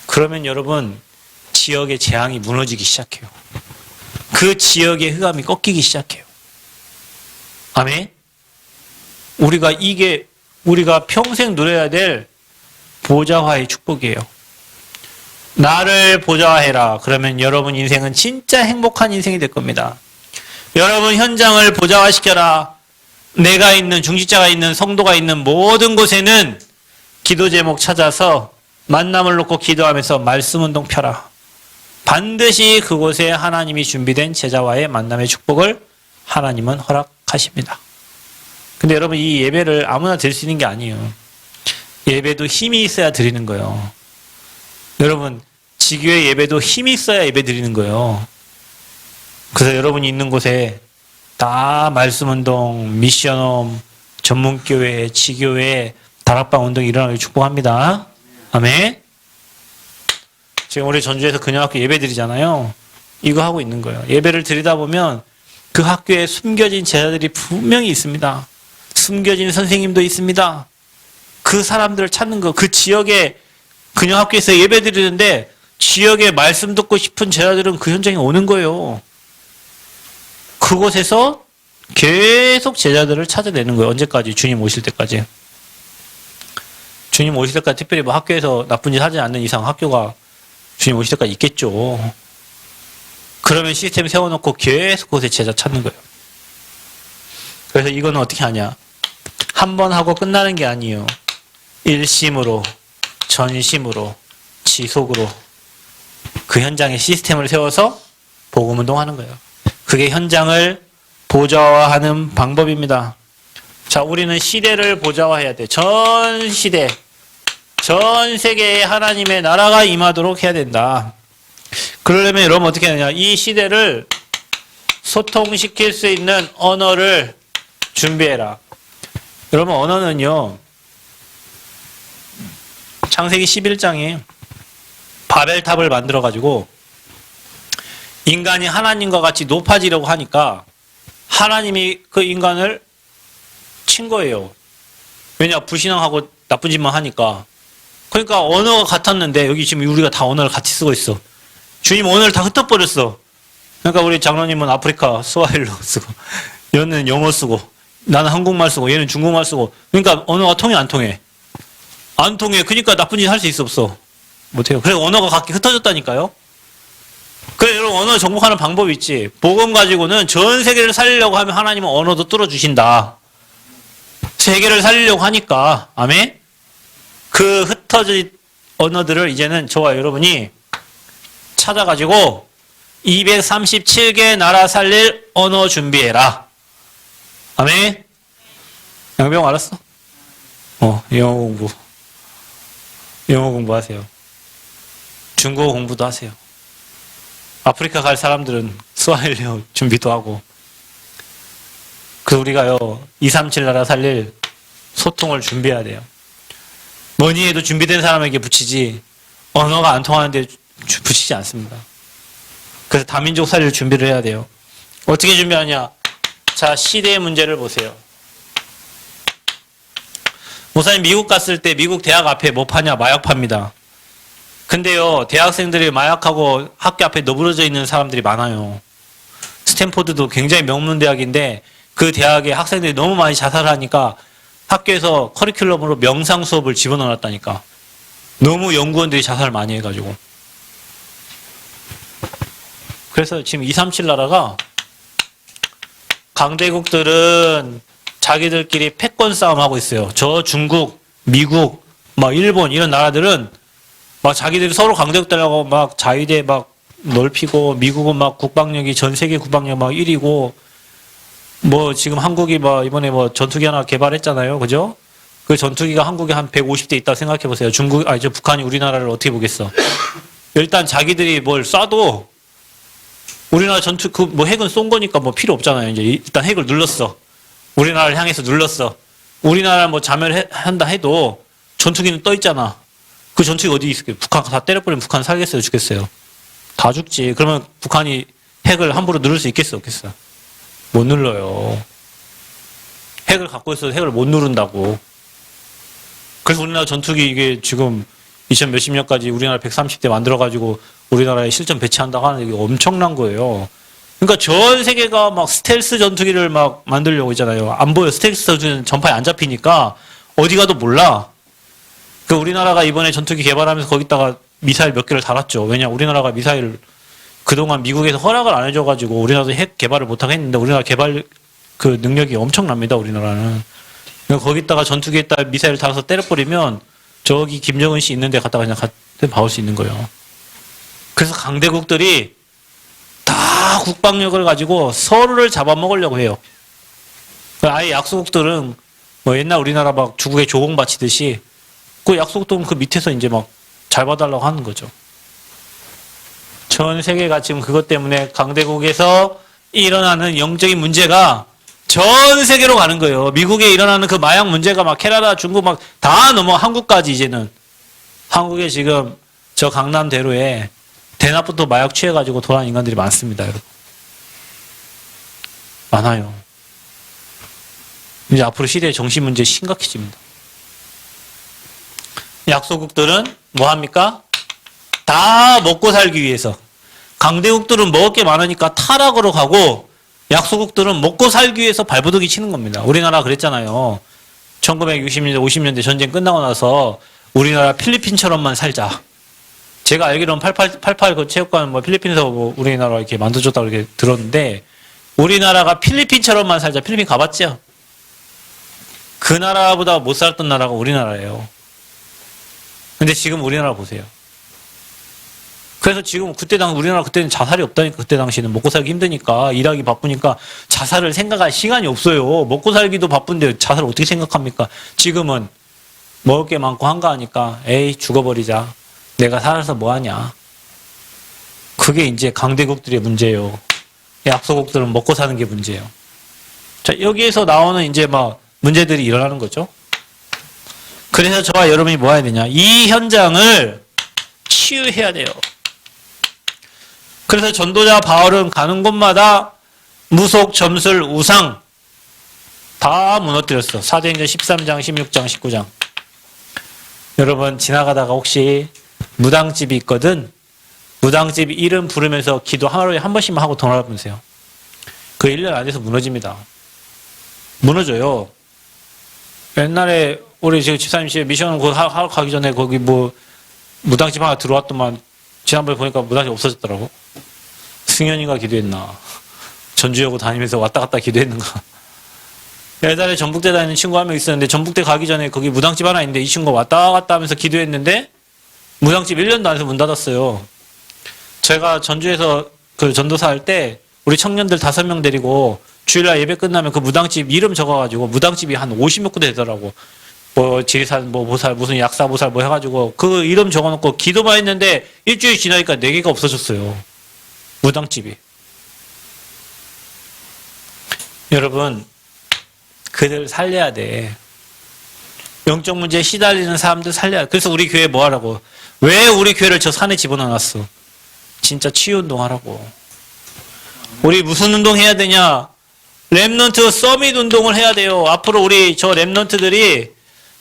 그러면 여러분 지역의 재앙이 무너지기 시작해요. 그 지역의 흑암이 꺾이기 시작해요. 아멘. 우리가 평생 누려야 될 보좌화의 축복이에요. 나를 보좌화해라. 그러면 여러분 인생은 진짜 행복한 인생이 될 겁니다. 여러분 현장을 보좌화시켜라. 내가 있는 중직자가 있는 성도가 있는 모든 곳에는 기도 제목 찾아서 만남을 놓고 기도하면서 말씀 운동 펴라. 반드시 그곳에 하나님이 준비된 제자와의 만남의 축복을 하나님은 허락하십니다. 근데 여러분 이 예배를 아무나 드릴 수 있는 게 아니에요. 예배도 힘이 있어야 드리는 거예요. 여러분 지교회 예배도 힘이 있어야 예배 드리는 거예요. 그래서 여러분이 있는 곳에 다 말씀운동, 미션홈, 전문교회, 지교회, 다락방 운동이 일어나길 축복합니다. 아멘. 지금 우리 전주에서 그녀학교 예배 드리잖아요. 이거 하고 있는 거예요. 예배를 드리다 보면 그 학교에 숨겨진 제자들이 분명히 있습니다. 숨겨진 선생님도 있습니다. 그 사람들을 찾는 거, 그 지역에 그녀학교에서 예배 드리는데 지역에 말씀 듣고 싶은 제자들은 그 현장에 오는 거예요. 그곳에서 계속 제자들을 찾아내는 거예요. 언제까지? 주님 오실 때까지. 주님 오실 때까지 특별히 뭐 학교에서 나쁜 짓 하지 않는 이상 학교가 주님 오실 때까지 있겠죠. 그러면 시스템 세워놓고 계속 그곳에 제자 찾는 거예요. 그래서 이거는 어떻게 하냐. 한 번 하고 끝나는 게 아니에요. 일심으로, 전심으로, 지속으로 그 현장에 시스템을 세워서 복음 운동하는 거예요. 그게 현장을 보좌화하는 방법입니다. 자, 우리는 시대를 보좌화해야 돼. 전 시대, 전 세계에 하나님의 나라가 임하도록 해야 된다. 그러려면 여러분 어떻게 하느냐. 이 시대를 소통시킬 수 있는 언어를 준비해라. 여러분 언어는요. 창세기 11장에 바벨탑을 만들어가지고 인간이 하나님과 같이 높아지려고 하니까 하나님이 그 인간을 친 거예요. 왜냐? 불신앙하고 나쁜 짓만 하니까. 그러니까 언어가 같았는데 여기 지금 우리가 다 언어를 같이 쓰고 있어. 주님 언어를 다 흩어버렸어. 그러니까 우리 장로님은 아프리카 스와힐로 쓰고 얘는 영어 쓰고 나는 한국말 쓰고 얘는 중국말 쓰고 그러니까 언어가 통해 안 통해? 안 통해. 그러니까 나쁜 짓 할 수 있어 없어? 못해요. 그래서 언어가 각기 흩어졌다니까요. 그래 여러분 언어 정복하는 방법이 있지. 복음 가지고는 전 세계를 살리려고 하면 하나님은 언어도 뚫어주신다. 세계를 살리려고 하니까. 아멘. 그 흩어진 언어들을 이제는 저와 여러분이 찾아가지고 237개 나라 살릴 언어 준비해라. 아멘. 양병 알았어? 영어 공부하세요. 중국어 공부도 하세요. 아프리카 갈 사람들은 스와힐리어 준비도 하고. 그 우리가요 237 나라 살릴 소통을 준비해야 돼요. 뭐니 해도 준비된 사람에게 붙이지 언어가 안 통하는데 붙이지 않습니다. 그래서 다민족 살릴 준비를 해야 돼요. 어떻게 준비하냐? 자, 시대의 문제를 보세요. 목사님 미국 갔을 때 미국 대학 앞에 뭐 파냐? 마약 팝니다. 근데요 대학생들이 마약하고 학교 앞에 너부러져 있는 사람들이 많아요. 스탠포드도 굉장히 명문 대학인데 그 대학에 학생들이 너무 많이 자살하니까 학교에서 커리큘럼으로 명상 수업을 집어넣었다니까. 너무 연구원들이 자살을 많이 해가지고. 그래서 지금 237 나라가 강대국들은 자기들끼리 패권 싸움하고 있어요. 저 중국, 미국, 막 일본 이런 나라들은 막 자기들이 서로 강대국들하고 막 자위대 막 넓히고 미국은 막 국방력이 전 세계 국방력 막 1위고 뭐 지금 한국이 뭐 이번에 뭐 전투기 하나 개발했잖아요. 그죠? 그 전투기가 한국에 한 150대 있다고 생각해 보세요. 북한이 우리나라를 어떻게 보겠어? 일단 자기들이 뭘 쏴도 우리나라 뭐 핵은 쏜 거니까 뭐 필요 없잖아요. 이제 일단 핵을 눌렀어. 우리나라를 향해서 눌렀어. 우리나라 뭐 자멸한다 해도 전투기는 떠 있잖아. 그 전투기 어디 있을게요? 북한 다 때려버리면 북한 살겠어요? 죽겠어요? 다 죽지. 그러면 북한이 핵을 함부로 누를 수 있겠어? 없겠어? 못 눌러요. 핵을 갖고 있어도 핵을 못 누른다고. 그래서 우리나라 전투기 이게 지금 2000 몇십 년까지 우리나라 130대 만들어가지고 우리나라에 실전 배치한다고 하는 게 엄청난 거예요. 그러니까 전 세계가 막 스텔스 전투기를 막 만들려고 했잖아요. 안 보여. 스텔스 전투기는 전파에 안 잡히니까 어디 가도 몰라. 그 우리나라가 이번에 전투기 개발하면서 거기다가 미사일 몇 개를 달았죠. 왜냐 우리나라가 미사일 그동안 미국에서 허락을 안 해줘가지고 우리나라도 핵 개발을 못하게 했는데 우리나라 개발 그 능력이 엄청납니다. 우리나라는. 그러니까 거기다가 전투기에다 미사일 달아서 때려버리면 저기 김정은 씨 있는데 갔다가 그냥 박을 수 있는 거예요. 그래서 강대국들이 다 국방력을 가지고 서로를 잡아먹으려고 해요. 아예 약소국들은 뭐 옛날 우리나라 막 중국에 조공 바치듯이 그 약소국들은 그 밑에서 이제 막 잘 봐달라고 하는 거죠. 전 세계가 지금 그것 때문에 강대국에서 일어나는 영적인 문제가 전 세계로 가는 거예요. 미국에 일어나는 그 마약 문제가 막 캐나다, 중국 막 다 넘어 한국까지 이제는. 한국에 지금 저 강남대로에 대낮부터 마약 취해가지고 돌아다니는 인간들이 많습니다, 여러분. 많아요. 이제 앞으로 시대의 정신 문제 심각해집니다. 약소국들은 뭐 합니까? 다 먹고 살기 위해서. 강대국들은 먹을 게 많으니까 타락으로 가고 약소국들은 먹고 살기 위해서 발버둥이 치는 겁니다. 우리나라 그랬잖아요. 1960년대, 50년대 전쟁 끝나고 나서 우리나라 필리핀처럼만 살자. 제가 알기로는 88 그 체육관 뭐 필리핀에서 뭐 우리나라 이렇게 만들어줬다고 이렇게 들었는데 우리나라가 필리핀처럼만 살자. 필리핀 가봤죠? 그 나라보다 못 살았던 나라가 우리나라예요. 근데 지금 우리나라 보세요. 그래서 지금 우리나라 그때는 자살이 없다니까. 그때 당시에는 먹고 살기 힘드니까 일하기 바쁘니까 자살을 생각할 시간이 없어요. 먹고 살기도 바쁜데 자살을 어떻게 생각합니까? 지금은 먹을 게 많고 한가하니까 에이 죽어버리자. 내가 살아서 뭐하냐. 그게 이제 강대국들의 문제예요. 약소국들은 먹고 사는 게 문제예요. 자, 여기에서 나오는 이제 막 문제들이 일어나는 거죠. 그래서 저와 여러분이 뭐 해야 되냐. 이 현장을 치유해야 돼요. 그래서 전도자 바울은 가는 곳마다 무속, 점술, 우상 다 무너뜨렸어. 사도행전 13장, 16장, 19장. 여러분 지나가다가 혹시 무당집이 있거든. 무당집 이름 부르면서 기도 하루에 한 번씩만 하고 돌아보세요. 그 1년 안에서 무너집니다. 무너져요. 옛날에 우리 지금 집사님 씨 미션 하러 가기 전에 거기 뭐 무당집 하나 들어왔더만 지난번에 보니까 무당집 없어졌더라고. 승현이가 기도했나. 전주여고 다니면서 왔다 갔다 기도했는가. 옛날에 전북대 다니는 친구 한 명 있었는데 전북대 가기 전에 거기 무당집 하나 있는데 이 친구가 왔다 갔다 하면서 기도했는데 무당집 1년도 안 해서 문 닫았어요. 제가 전주에서 그 전도사 할 때 우리 청년들 5명 데리고 주일날 예배 끝나면 그 무당집 이름 적어가지고 무당집이 한 50몇 군데 되더라고. 뭐 지리산 뭐 보살 무슨 약사 보살 뭐 해가지고 그 이름 적어놓고 기도만 했는데 일주일 지나니까 4개가 없어졌어요. 무당집이. 여러분 그들 살려야 돼. 영적 문제에 시달리는 사람들 살려야 돼. 그래서 우리 교회 뭐 하라고. 왜 우리 교회를 저 산에 집어넣어놨어. 진짜 치유운동 하라고. 우리 무슨 운동 해야 되냐. 렘넌트 서밋 운동을 해야 돼요. 앞으로 우리 저 렘넌트들이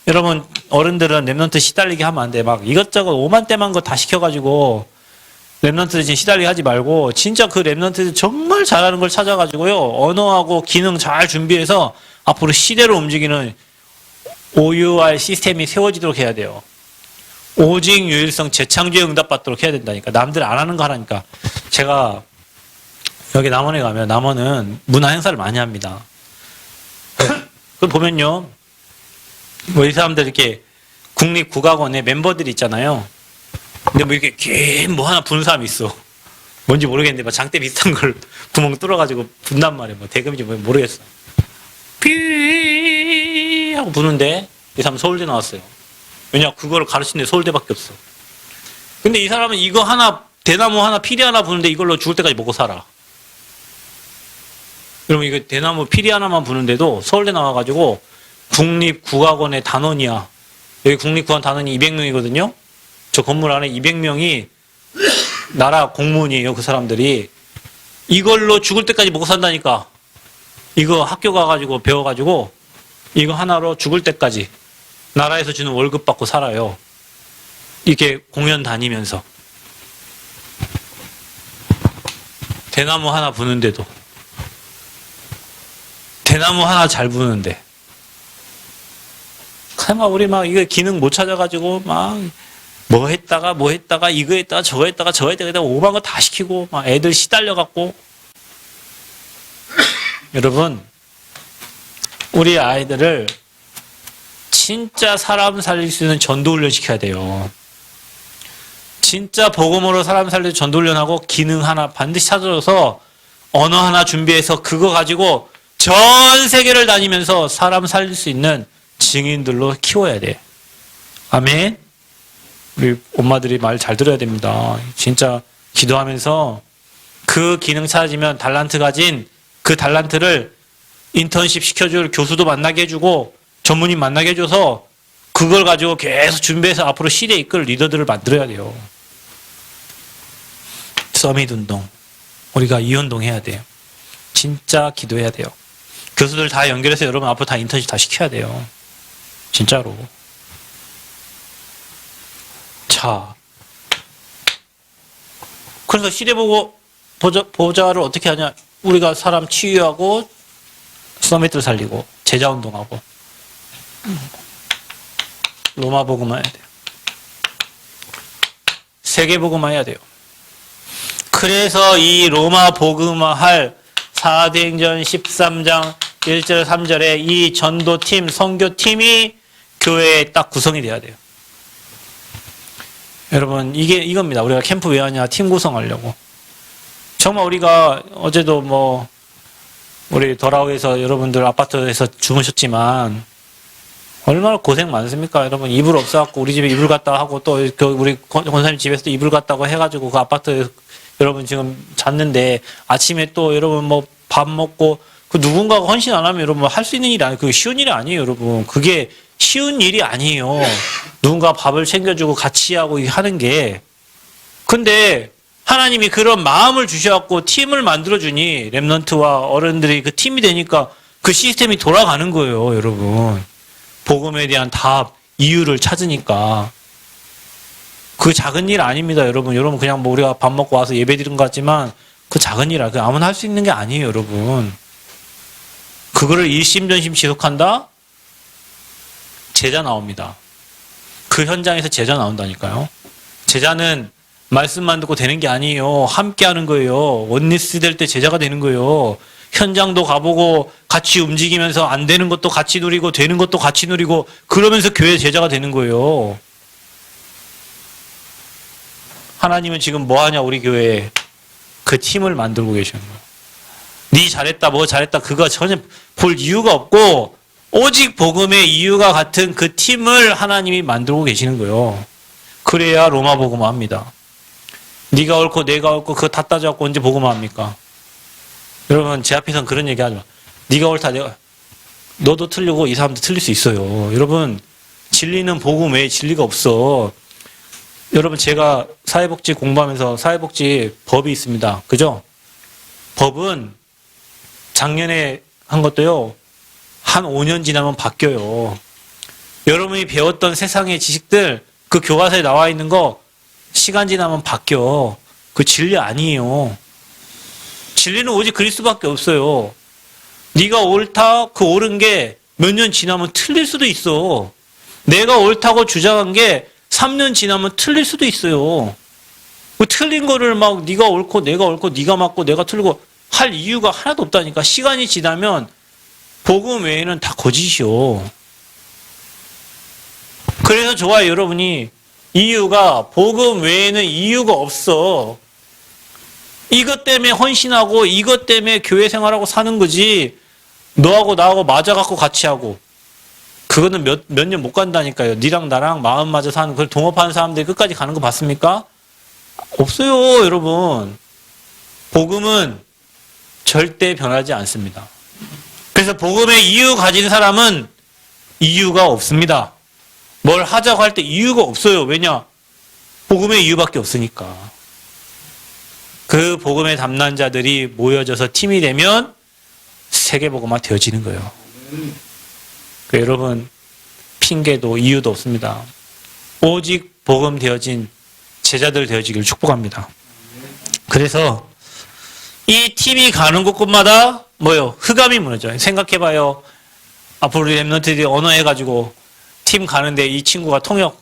여러분 어른들은 렘넌트 시달리게 하면 안 돼. 막 이것저것 오만때만 거 다 시켜가지고 렘넌트 지금 시달리게 하지 말고 진짜 그 렘넌트 정말 잘하는 걸 찾아가지고요. 언어하고 기능 잘 준비해서 앞으로 시대로 움직이는 OUR 시스템이 세워지도록 해야 돼요. 오직 유일성 재창조에 응답받도록 해야 된다니까. 남들 안 하는 거 하라니까. 제가 여기 남원에 가면 남원은 문화 행사를 많이 합니다. 그걸 보면요. 뭐 이 사람들 이렇게 국립국악원에 멤버들이 있잖아요. 근데 뭐 이렇게 긴 뭐 하나 부는 사람이 있어. 뭔지 모르겠는데 막 장대 비슷한 걸 구멍 뚫어가지고 분단 말이에요. 뭐 대금인지 뭐 모르겠어. 삐 하고 부는데 이 사람 서울대 나왔어요. 왜냐 그거를 가르치는 데 서울대밖에 없어. 근데 이 사람은 이거 하나 대나무 하나 피리 하나 부는데 이걸로 죽을 때까지 먹고 살아. 여러분 이거 대나무 피리 하나만 부는데도 서울대 나와가지고 국립국악원의 단원이야. 여기 국립국악원 단원이 200명이거든요. 저 건물 안에 200명이 나라 공무원이에요. 그 사람들이. 이걸로 죽을 때까지 먹고 산다니까. 이거 학교 가가지고 배워가지고 이거 하나로 죽을 때까지 나라에서 주는 월급 받고 살아요. 이렇게 공연 다니면서. 대나무 하나 부는데도. 대나무 하나 잘 부는데. 막 우리 막 이거 기능 못 찾아가지고 막 뭐 했다가 이거 했다가 저거 했다가 오만 거 다 시키고 막 애들 시달려갖고. 여러분, 우리 아이들을 진짜 사람 살릴 수 있는 전도훈련 시켜야 돼요. 진짜 복음으로 사람 살릴 전도훈련하고 기능 하나 반드시 찾아줘서 언어 하나 준비해서 그거 가지고 전 세계를 다니면서 사람 살릴 수 있는 증인들로 키워야 돼. 아멘. 우리 엄마들이 말 잘 들어야 됩니다. 진짜 기도하면서 그 기능 찾아지면 달란트 가진 그 달란트를 인턴십 시켜줄 교수도 만나게 해주고 전문인 만나게 해줘서 그걸 가지고 계속 준비해서 앞으로 시대 이끌 리더들을 만들어야 돼요. 서밋 운동. 우리가 이 운동 해야 돼요. 진짜 기도해야 돼요. 교수들 다 연결해서 여러분 앞으로 다 인턴십 다 시켜야 돼요. 진짜로. 자. 그래서 시대 보고 보좌를 어떻게 하냐. 우리가 사람 치유하고 서밋을 살리고 제자 운동하고 로마 복음화 해야 돼요. 세계 복음화 해야 돼요. 그래서 이 로마 복음화 할 사도행전 13장 1절 3절에 이 전도팀, 선교팀이 교회에 딱 구성이 돼야 돼요. 여러분 이겁니다. 우리가 캠프 왜 하냐. 팀 구성하려고. 정말 우리가 어제도 뭐 우리 더라우에서 여러분들 아파트에서 주무셨지만 얼마나 고생 많습니까? 여러분 이불 없어갖고 우리 집에 이불 갔다 하고 또 우리 권사님 집에서도 이불 갔다고 해가지고 그 아파트 여러분 지금 잤는데 아침에 또 여러분 뭐 밥 먹고 그 누군가가 헌신 안 하면 여러분 할 수 있는 일이 아니에요. 그게 쉬운 일이 아니에요, 여러분. 그게 쉬운 일이 아니에요. 누군가 밥을 챙겨주고 같이 하고 하는 게. 근데 하나님이 그런 마음을 주셔갖고 팀을 만들어주니 렘넌트와 어른들이 그 팀이 되니까 그 시스템이 돌아가는 거예요, 여러분. 복음에 대한 답, 이유를 찾으니까. 그 작은 일 아닙니다, 여러분. 여러분 그냥 뭐 우리가 밥 먹고 와서 예배 드린 것 같지만 그 작은 일, 그 아무나 할 수 있는 게 아니에요, 여러분. 그거를 일심전심 지속한다? 제자 나옵니다. 그 현장에서 제자 나온다니까요. 제자는 말씀만 듣고 되는 게 아니에요. 함께 하는 거예요. 원리스 될 때 제자가 되는 거예요. 현장도 가보고 같이 움직이면서 안 되는 것도 같이 누리고 되는 것도 같이 누리고 그러면서 교회 제자가 되는 거예요. 하나님은 지금 뭐 하냐 우리 교회에. 그 팀을 만들고 계시는 거예요. 네 잘했다 뭐 잘했다 그거 전혀 볼 이유가 없고 오직 복음의 이유가 같은 그 팀을 하나님이 만들고 계시는 거예요. 그래야 로마 복음화 합니다. 네가 옳고 내가 옳고 그거 다 따져갖고 언제 복음화 합니까? 여러분 제 앞에서는 그런 얘기 하지 마. 네가 옳다 내가 너도 틀리고 이 사람도 틀릴 수 있어요. 여러분 진리는 복음 외에 진리가 없어. 여러분 제가 사회복지 공부하면서 사회복지 법이 있습니다. 그죠? 법은 작년에 한 것도요. 한 5년 지나면 바뀌어요. 여러분이 배웠던 세상의 지식들 그 교과서에 나와 있는 거 시간 지나면 바뀌어. 그 진리 아니에요. 진리는 오직 그리스도밖에 없어요. 네가 옳다 그 옳은 게 몇 년 지나면 틀릴 수도 있어. 내가 옳다고 주장한 게 3년 지나면 틀릴 수도 있어요. 그 틀린 거를 막 네가 옳고 네가 맞고 내가 틀리고 할 이유가 하나도 없다니까. 시간이 지나면 복음 외에는 다 거짓이요. 그래서 좋아요, 여러분이. 이유가 복음 외에는 이유가 없어. 이것 때문에 헌신하고 이것 때문에 교회 생활하고 사는 거지. 너하고 나하고 맞아갖고 같이 하고. 그거는 몇 년 못 간다니까요. 니랑 나랑 마음 맞아 사는 그걸 동업하는 사람들이 끝까지 가는 거 봤습니까? 없어요, 여러분. 복음은 절대 변하지 않습니다. 그래서 복음의 이유 가진 사람은 이유가 없습니다. 뭘 하자고 할 때 이유가 없어요. 왜냐? 복음의 이유밖에 없으니까. 그 복음의 담당자들이 모여져서 팀이 되면 세계복음화 되어지는 거예요. 그러니까 여러분, 핑계도 이유도 없습니다. 오직 복음 되어진 제자들 되어지기를 축복합니다. 그래서 이 팀이 가는 곳곳마다 뭐요? 흑암이 무너져요. 생각해봐요. 앞으로 우리 랩런트들이 언어해가지고 팀 가는데 이 친구가 통역,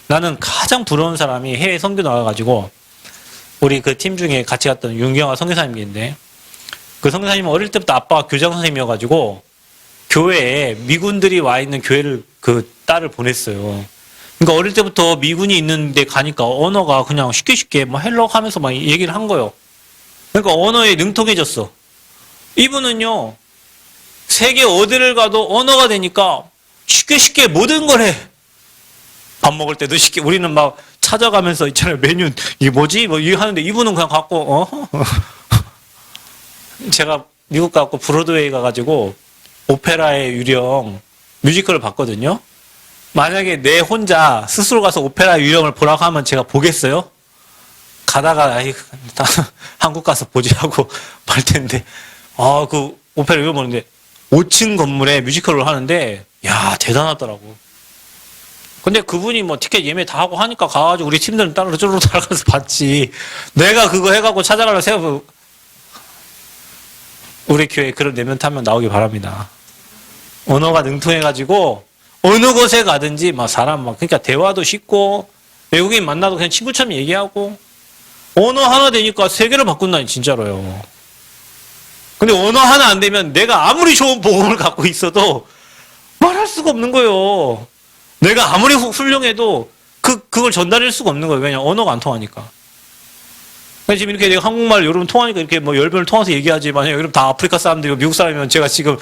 나는 가장 부러운 사람이 해외 선교 나와가지고 우리 그 팀 중에 같이 갔던 윤경아 선교사님인데, 그 선교사님은 어릴 때부터 아빠가 교장 선생님이어가지고 교회에 미군들이 와 있는 교회를 그 딸을 보냈어요. 그러니까 어릴 때부터 미군이 있는데 가니까 언어가 그냥 쉽게 뭐 헬로 하면서 막 얘기를 한 거예요. 그러니까 언어에 능통해졌어. 이분은요, 세계 어디를 가도 언어가 되니까 쉽게 모든 걸 해. 밥 먹을 때도 쉽게, 우리는 막 찾아가면서 있잖아요. 메뉴, 이게 뭐지? 뭐 이거 하는데 이분은 그냥 갖고, 제가 미국 가고 브로드웨이 가가지고 오페라의 유령 뮤지컬을 봤거든요. 만약에 내 혼자 스스로 가서 오페라 유령을 보라고 하면 제가 보겠어요? 가다가, 한국 가서 보지 하고 말 텐데, 그 오페라 유령 보는데 5층 건물에 뮤지컬을 하는데, 야, 대단하더라고. 근데 그분이 뭐 티켓 예매 다 하고 하니까 가가지고 우리 팀들은 따로 쪼르르 따라가서 봤지. 내가 그거 해갖고 찾아가려고 생각하고, 우리 교회에 그런 랩런트 한 명 나오길 바랍니다. 언어가 능통해가지고 어느 곳에 가든지 막 사람 막, 그러니까 대화도 쉽고 외국인 만나도 그냥 친구처럼 얘기하고 언어 하나 되니까 세계를 바꾼다니, 진짜로요. 근데 언어 하나 안 되면 내가 아무리 좋은 복음을 갖고 있어도 말할 수가 없는 거예요. 내가 아무리 훌륭해도 그걸 전달할 수가 없는 거예요. 왜냐면 언어가 안 통하니까. 지금 이렇게 내가 한국말 여러분 통하니까 이렇게 뭐 10번을 통해서 얘기하지. 만약에 여러분 다 아프리카 사람들이고 미국 사람이면 제가 지금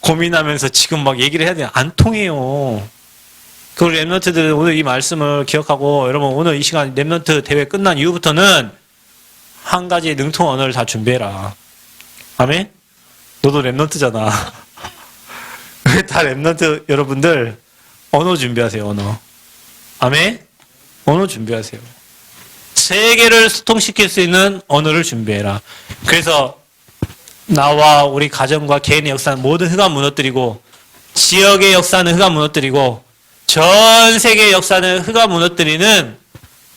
고민하면서 지금 막 얘기를 해야 돼요. 안 통해요. 그 랩런트들은 오늘 이 말씀을 기억하고, 여러분 오늘 이 시간 랩런트 대회 끝난 이후부터는 한 가지 능통 언어를 다 준비해라. 아멘? 너도 랩런트잖아. 다 랩런트 여러분들 언어 준비하세요. 언어. 아멘? 언어 준비하세요. 세계를 소통시킬 수 있는 언어를 준비해라. 그래서 나와 우리 가정과 개인의 역사는 모든 흑암 무너뜨리고, 지역의 역사는 흑암 무너뜨리고, 전 세계의 역사는 흑암 무너뜨리는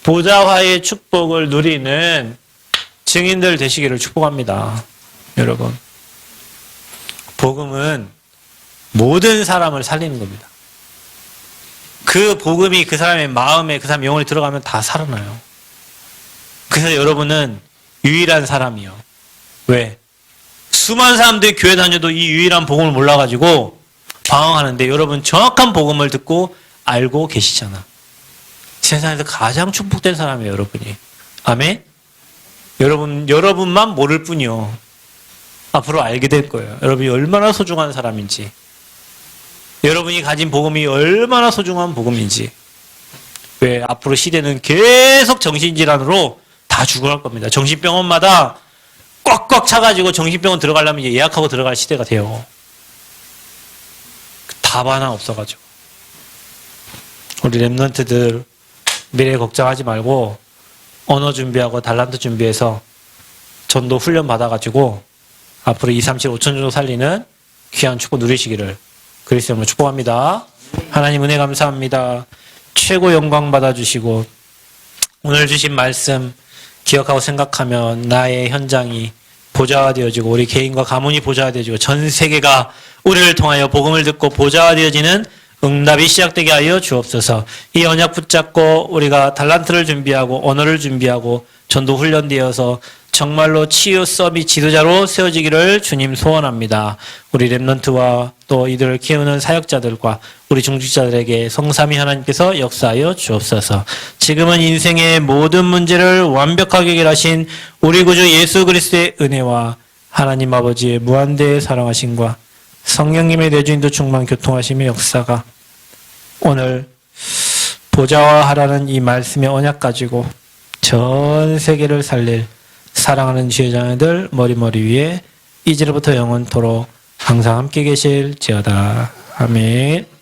보좌화의 축복을 누리는 증인들 되시기를 축복합니다. 여러분, 복음은 모든 사람을 살리는 겁니다. 그 복음이 그 사람의 마음에, 그 사람의 영혼에 들어가면 다 살아나요. 그래서 여러분은 유일한 사람이요. 왜? 수많은 사람들이 교회 다녀도 이 유일한 복음을 몰라가지고 방황하는데, 여러분 정확한 복음을 듣고 알고 계시잖아. 세상에서 가장 축복된 사람이에요, 여러분이. 아멘? 여러분만 모를 뿐이요. 앞으로 알게 될 거예요. 여러분이 얼마나 소중한 사람인지. 여러분이 가진 복음이 얼마나 소중한 복음인지. 왜? 앞으로 시대는 계속 정신질환으로 다 죽어갈 겁니다. 정신병원마다 꽉꽉 차가지고 정신병원 들어가려면 예약하고 들어갈 시대가 돼요. 답 하나 없어가지고. 우리 랩런트들 미래 걱정하지 말고 언어 준비하고 달란트 준비해서 전도 훈련 받아가지고 앞으로 2, 3, 7, 5천 정도 살리는 귀한 축복 누리시기를 그리스도 이름으로 축복합니다. 하나님 은혜 감사합니다. 최고 영광 받아주시고, 오늘 주신 말씀 기억하고 생각하면 나의 현장이 보좌화되어지고, 우리 개인과 가문이 보좌화되어지고, 전 세계가 우리를 통하여 복음을 듣고 보좌화되어지는 응답이 시작되게 하여 주옵소서. 이 언약 붙잡고 우리가 달란트를 준비하고 언어를 준비하고 전도 훈련되어서 정말로 치유 서비 지도자로 세워지기를 주님 소원합니다. 우리 랩런트와 또 이들을 키우는 사역자들과 우리 중직자들에게 성삼위 하나님께서 역사하여 주옵소서. 지금은 인생의 모든 문제를 완벽하게 해결하신 우리 구주 예수 그리스도의 은혜와 하나님 아버지의 무한대의 사랑하심과 성령님의 내주인도 충만 교통하심의 역사가 오늘 보좌화하라는 이 말씀의 언약 가지고 전 세계를 살릴 사랑하는 지혜자들 머리 위에 이제로부터 영원토록 항상 함께 계실지어다. 아멘.